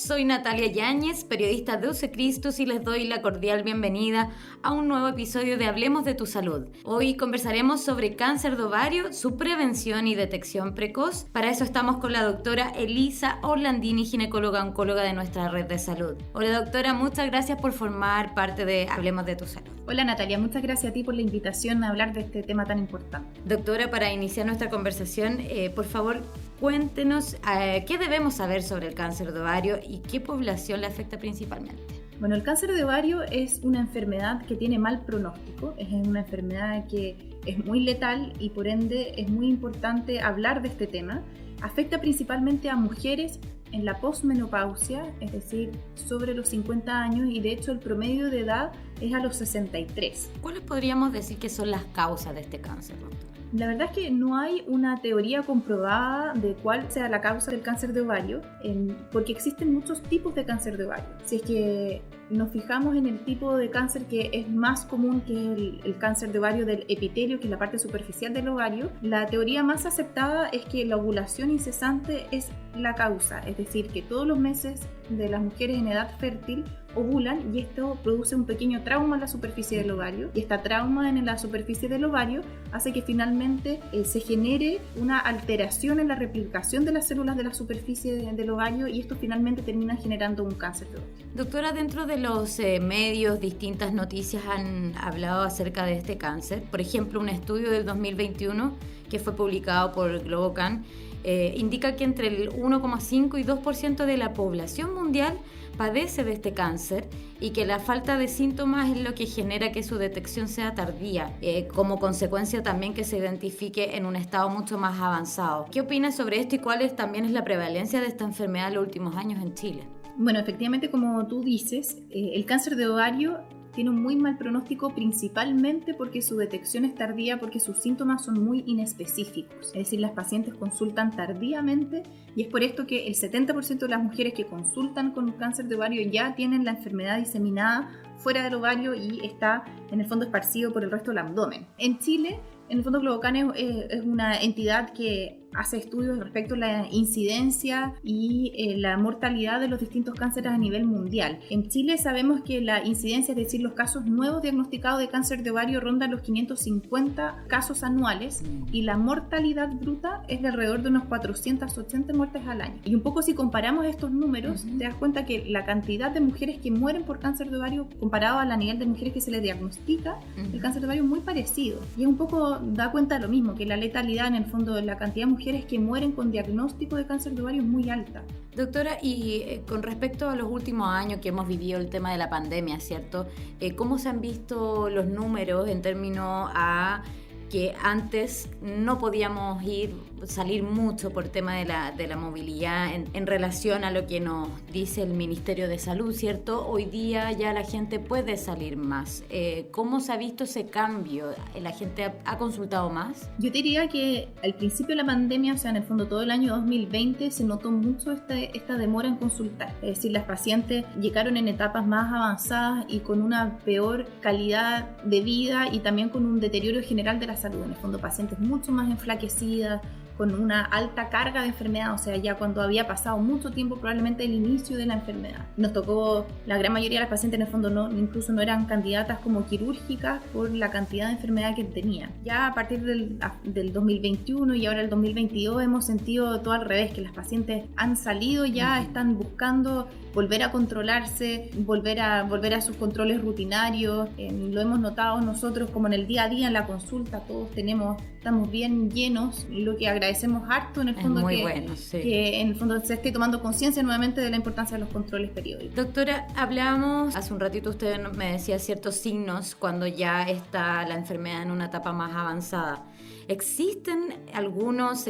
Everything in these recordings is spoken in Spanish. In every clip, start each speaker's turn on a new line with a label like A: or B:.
A: soy Natalia Yáñez, periodista de UC Christus, y les doy la cordial bienvenida a un nuevo episodio de Hablemos de tu Salud. Hoy conversaremos sobre cáncer de ovario, su prevención y detección precoz. Para eso estamos con la doctora Elisa Orlandini, ginecóloga oncóloga de nuestra red de salud. Hola doctora, muchas gracias por formar parte de Hablemos de tu Salud.
B: Hola Natalia, muchas gracias a ti por la invitación a hablar de este tema tan importante.
A: Doctora, para iniciar nuestra conversación, por favor, cuéntenos qué debemos saber sobre el cáncer de ovario y qué población le afecta principalmente.
B: Bueno, el cáncer de ovario es una enfermedad que tiene mal pronóstico, es una enfermedad que es muy letal y por ende es muy importante hablar de este tema. Afecta principalmente a mujeres en la posmenopausia, es decir, sobre los 50 años, y de hecho el promedio de edad es a los 63.
A: ¿Cuáles podríamos decir que son las causas de este cáncer, doctora?
B: La verdad es que no hay una teoría comprobada de cuál sea la causa del cáncer de ovario, porque existen muchos tipos de cáncer de ovario. Si es que nos fijamos en el tipo de cáncer que es más común, que es el cáncer de ovario del epitelio, que es la parte superficial del ovario, la teoría más aceptada es que la ovulación incesante es la causa, es decir, que todos los meses de las mujeres en edad fértil ovulan y esto produce un pequeño trauma en la superficie del ovario, y esta trauma en la superficie del ovario hace que finalmente se genere una alteración en la replicación de las células de la superficie del ovario, y esto finalmente termina generando un cáncer de ovario.
A: Doctora, dentro de los medios, distintas noticias han hablado acerca de este cáncer. Por ejemplo, un estudio del 2021 que fue publicado por Globocan indica que entre el 1,5 y 2% de la población mundial padece de este cáncer y que la falta de síntomas es lo que genera que su detección sea tardía, como consecuencia también que se identifique en un estado mucho más avanzado. ¿Qué opinas sobre esto y cuál también es la prevalencia de esta enfermedad en los últimos años en Chile?
B: Bueno, efectivamente, como tú dices, el cáncer de ovario tiene un muy mal pronóstico, principalmente porque su detección es tardía, porque sus síntomas son muy inespecíficos. Es decir, las pacientes consultan tardíamente y es por esto que el 70% de las mujeres que consultan con cáncer de ovario ya tienen la enfermedad diseminada fuera del ovario y está en el fondo esparcido por el resto del abdomen. En Chile, en el fondo Globocan es una entidad que hace estudios respecto a la incidencia y la mortalidad de los distintos cánceres a nivel mundial. En Chile sabemos que la incidencia, es decir, los casos nuevos diagnosticados de cáncer de ovario rondan los 550 casos anuales y la mortalidad bruta es de alrededor de unos 480 muertes al año. Y un poco si comparamos estos números, te das cuenta que la cantidad de mujeres que mueren por cáncer de ovario comparado a la nivel de mujeres que se les diagnostica el cáncer de ovario es muy parecido. Y es un poco da cuenta de lo mismo, que la letalidad, en el fondo, de la cantidad de mujeres que mueren con diagnóstico de cáncer de ovario es muy alta.
A: Doctora, y con respecto a los últimos años que hemos vivido el tema de la pandemia, ¿cierto? ¿Cómo se han visto los números en términos a que antes no podíamos salir mucho por tema de la movilidad en relación a lo que nos dice el Ministerio de Salud, ¿cierto? Hoy día ya la gente puede salir más. ¿Cómo se ha visto ese cambio? ¿La gente ha consultado más?
B: Yo te diría que al principio de la pandemia, o sea, en el fondo todo el año 2020, se notó mucho esta demora en consultar. Es decir, las pacientes llegaron en etapas más avanzadas y con una peor calidad de vida y también con un deterioro general de la salud. En el fondo, pacientes mucho más enflaquecidas, con una alta carga de enfermedad, o sea, ya cuando había pasado mucho tiempo probablemente el inicio de la enfermedad. Nos tocó, la gran mayoría de las pacientes en el fondo incluso no eran candidatas como quirúrgicas por la cantidad de enfermedad que tenían. Ya a partir del 2021 y ahora el 2022 hemos sentido todo al revés, que las pacientes han salido ya, están buscando volver a controlarse, volver a sus controles rutinarios. Lo hemos notado nosotros como en el día a día, en la consulta, todos estamos bien llenos, lo que agradecemos harto en el fondo, que en el fondo se esté tomando conciencia nuevamente de la importancia de los controles periódicos.
A: Doctora, hablábamos hace un ratito, usted me decía ciertos signos cuando ya está la enfermedad en una etapa más avanzada. ¿Existen algunos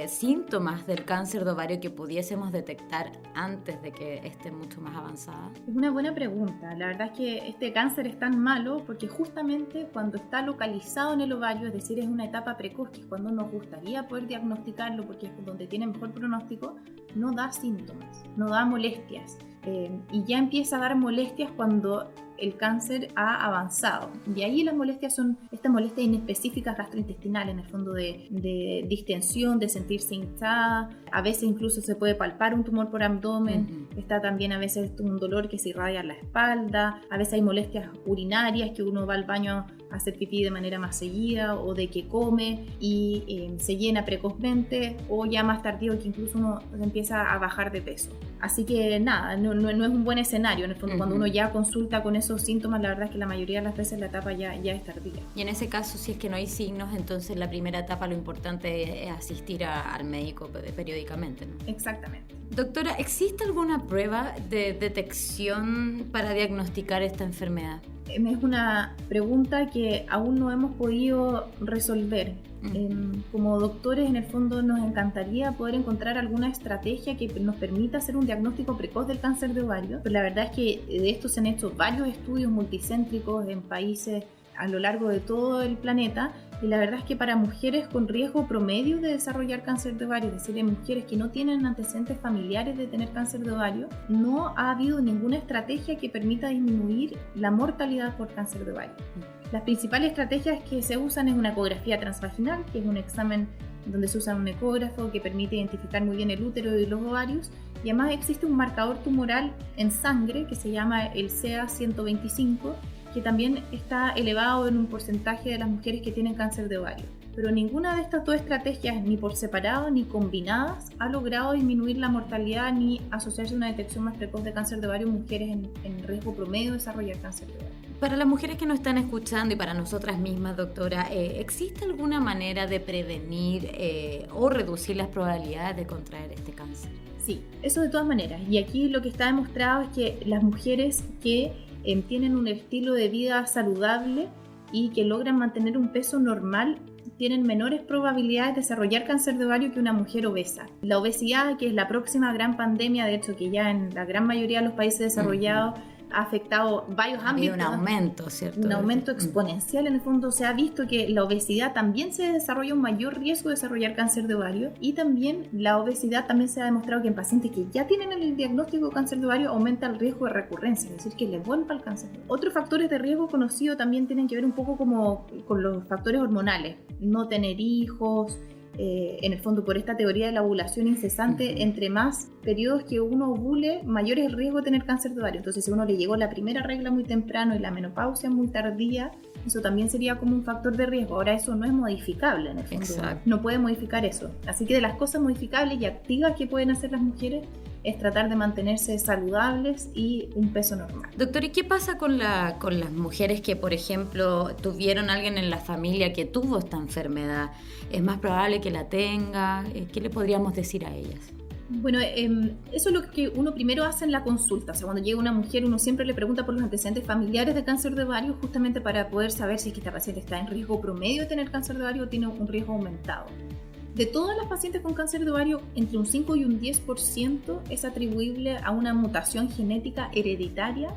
A: síntomas del cáncer de ovario que pudiésemos detectar antes de que esté mucho más avanzada?
B: Es una buena pregunta. La verdad es que este cáncer es tan malo porque justamente cuando está localizado en el ovario, es decir, es una etapa precoz, que es cuando nos gustaría poder diagnosticarlo porque es donde tiene mejor pronóstico, no da síntomas, no da molestias. Y ya empieza a dar molestias cuando el cáncer ha avanzado. Y ahí las molestias son estas molestias inespecíficas gastrointestinales, en el fondo de distensión, de sentirse hinchada. A veces incluso se puede palpar un tumor por abdomen. Está también a veces un dolor que se irradia en la espalda. A veces hay molestias urinarias, que uno va al baño a hacer pipí de manera más seguida, o de que come y se llena precozmente, o ya más tardío que incluso uno empieza a bajar de peso. Así que nada, no es un buen escenario. En el fondo, cuando uno ya consulta con esos síntomas, la verdad es que la mayoría de las veces la etapa ya es tardía.
A: Y en ese caso, si es que no hay signos, entonces la primera etapa lo importante es asistir al médico periódicamente, ¿no?
B: Exactamente.
A: Doctora, ¿existe alguna prueba de detección para diagnosticar esta enfermedad?
B: Es una pregunta que aún no hemos podido resolver. Como doctores, en el fondo, nos encantaría poder encontrar alguna estrategia que nos permita hacer un diagnóstico precoz del cáncer de ovario, pero la verdad es que de esto se han hecho varios estudios multicéntricos en países a lo largo de todo el planeta, y la verdad es que para mujeres con riesgo promedio de desarrollar cáncer de ovario, es decir, en mujeres que no tienen antecedentes familiares de tener cáncer de ovario, no ha habido ninguna estrategia que permita disminuir la mortalidad por cáncer de ovario. Las principales estrategias que se usan es una ecografía transvaginal, que es un examen donde se usa un ecógrafo que permite identificar muy bien el útero y los ovarios, y además existe un marcador tumoral en sangre que se llama el CA-125, que también está elevado en un porcentaje de las mujeres que tienen cáncer de ovario. Pero ninguna de estas dos estrategias, ni por separado ni combinadas, ha logrado disminuir la mortalidad ni asociarse a una detección más precoz de cáncer de ovario en mujeres en riesgo promedio de desarrollar cáncer de ovario.
A: Para las mujeres que nos están escuchando y para nosotras mismas, doctora, ¿existe alguna manera de prevenir o reducir las probabilidades de contraer este cáncer?
B: Sí, eso de todas maneras. Y aquí lo que está demostrado es que las mujeres que tienen un estilo de vida saludable y que logran mantener un peso normal tienen menores probabilidades de desarrollar cáncer de ovario que una mujer obesa. La obesidad, que es la próxima gran pandemia, de hecho que ya en la gran mayoría de los países desarrollados ha afectado varios ámbitos.
A: Un aumento, ¿cierto?
B: Un aumento exponencial. En el fondo se ha visto que la obesidad también se desarrolla un mayor riesgo de desarrollar cáncer de ovario, y también la obesidad también se ha demostrado que en pacientes que ya tienen el diagnóstico de cáncer de ovario aumenta el riesgo de recurrencia, es decir, que les vuelva el cáncer. Otros factores de riesgo conocidos también tienen que ver un poco como con los factores hormonales, no tener hijos. En el fondo, por esta teoría de la ovulación incesante, entre más periodos que uno ovule, mayor es el riesgo de tener cáncer de ovario. Entonces, si a uno le llegó la primera regla muy temprano y la menopausia muy tardía, eso también sería como un factor de riesgo. Ahora, eso no es modificable, en el fondo.
A: Exacto.
B: No puede modificar eso. Así que de las cosas modificables y activas que pueden hacer las mujeres es tratar de mantenerse saludables y un peso normal.
A: Doctor, ¿y qué pasa con las mujeres que, por ejemplo, tuvieron a alguien en la familia que tuvo esta enfermedad? ¿Es más probable que la tenga? ¿Qué le podríamos decir a ellas?
B: Bueno, eso es lo que uno primero hace en la consulta. O sea, cuando llega una mujer, uno siempre le pregunta por los antecedentes familiares de cáncer de ovario, justamente para poder saber si es que esta paciente está en riesgo promedio de tener cáncer de ovario o tiene un riesgo aumentado. De todas las pacientes con cáncer de ovario, entre un 5 y un 10% es atribuible a una mutación genética hereditaria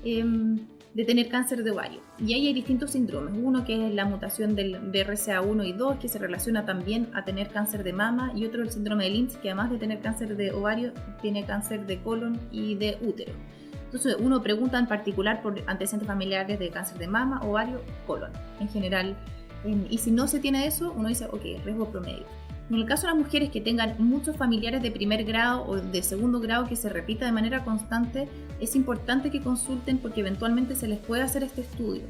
B: de tener cáncer de ovario. Y ahí hay distintos síndromes. Uno que es la mutación del BRCA1 y 2, que se relaciona también a tener cáncer de mama, y otro el síndrome de Lynch, que además de tener cáncer de ovario, tiene cáncer de colon y de útero. Entonces uno pregunta en particular por antecedentes familiares de cáncer de mama, ovario, colon, en general. Y si no se tiene eso, uno dice, ok, riesgo promedio. En el caso de las mujeres que tengan muchos familiares de primer grado o de segundo grado que se repita de manera constante, es importante que consulten porque eventualmente se les puede hacer este estudio.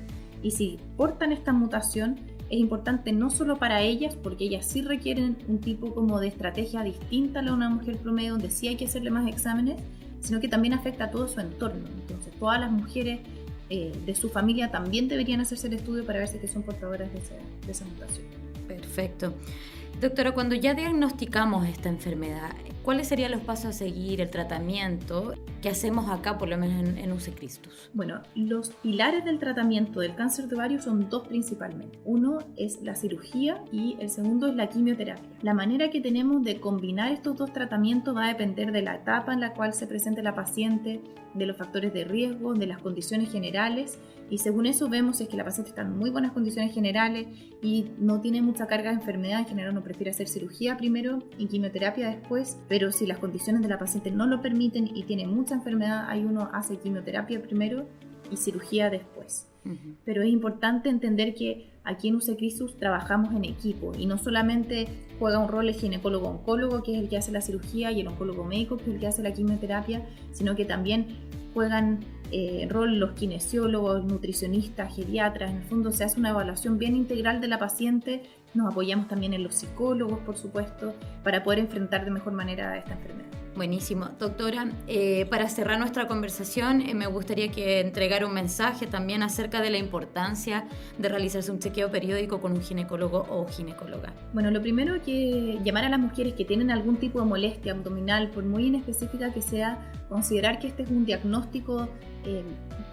B: Y si portan esta mutación, es importante no solo para ellas, porque ellas sí requieren un tipo como de estrategia distinta a la de una mujer promedio, donde sí hay que hacerle más exámenes, sino que también afecta a todo su entorno. Entonces, todas las mujeres de su familia también deberían hacerse el estudio para ver si son portadoras de esa mutación.
A: Perfecto. Doctora, cuando ya diagnosticamos esta enfermedad, ¿cuáles serían los pasos a seguir, el tratamiento que hacemos acá, por lo menos en UC Christus?
B: Bueno, los pilares del tratamiento del cáncer de ovario son dos principalmente. Uno es la cirugía y el segundo es la quimioterapia. La manera que tenemos de combinar estos dos tratamientos va a depender de la etapa en la cual se presente la paciente, de los factores de riesgo, de las condiciones generales, y según eso vemos si es que la paciente está en muy buenas condiciones generales y no tiene mucha carga de enfermedad. En general uno prefiere hacer cirugía primero y quimioterapia después, pero si las condiciones de la paciente no lo permiten y tiene mucha enfermedad, ahí uno hace quimioterapia primero y cirugía después. Pero es importante entender que aquí en UC Christus trabajamos en equipo y no solamente juega un rol el ginecólogo-oncólogo, que es el que hace la cirugía, y el oncólogo médico, que es el que hace la quimioterapia, sino que también juegan rol los kinesiólogos, nutricionistas, geriatras. En el fondo se hace una evaluación bien integral de la paciente. Nos apoyamos también en los psicólogos, por supuesto, para poder enfrentar de mejor manera esta enfermedad.
A: Buenísimo. Doctora, para cerrar nuestra conversación, me gustaría que entregara un mensaje también acerca de la importancia de realizarse un chequeo periódico con un ginecólogo o ginecóloga.
B: Bueno, lo primero que llamar a las mujeres que tienen algún tipo de molestia abdominal, por muy inespecífica que sea, considerar que este es un diagnóstico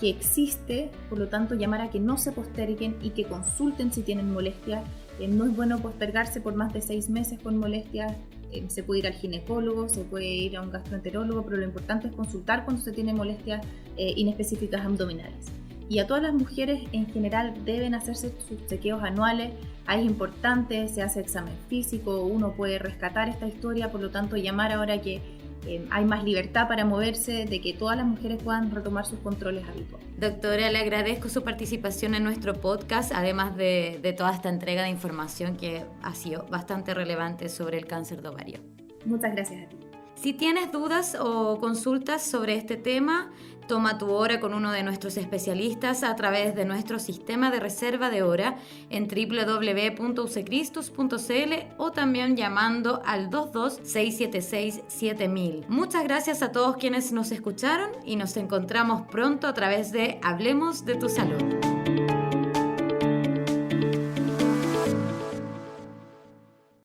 B: que existe, por lo tanto llamar a que no se posterguen y que consulten si tienen molestias. No es bueno postergarse por más de 6 meses con molestias. Se puede ir al ginecólogo, se puede ir a un gastroenterólogo, pero lo importante es consultar cuando se tiene molestias inespecíficas abdominales. Y a todas las mujeres en general deben hacerse sus chequeos anuales. Es importante, se hace examen físico, uno puede rescatar esta historia, por lo tanto llamar ahora que hay más libertad para moverse, de que todas las mujeres puedan retomar sus controles habituales.
A: Doctora, le agradezco su participación en nuestro podcast, además de toda esta entrega de información que ha sido bastante relevante sobre el cáncer de ovario.
B: Muchas gracias a ti.
A: Si tienes dudas o consultas sobre este tema, toma tu hora con uno de nuestros especialistas a través de nuestro sistema de reserva de hora en www.uccristus.cl o también llamando al 22-676-7000. Muchas gracias a todos quienes nos escucharon y nos encontramos pronto a través de Hablemos de tu Salud.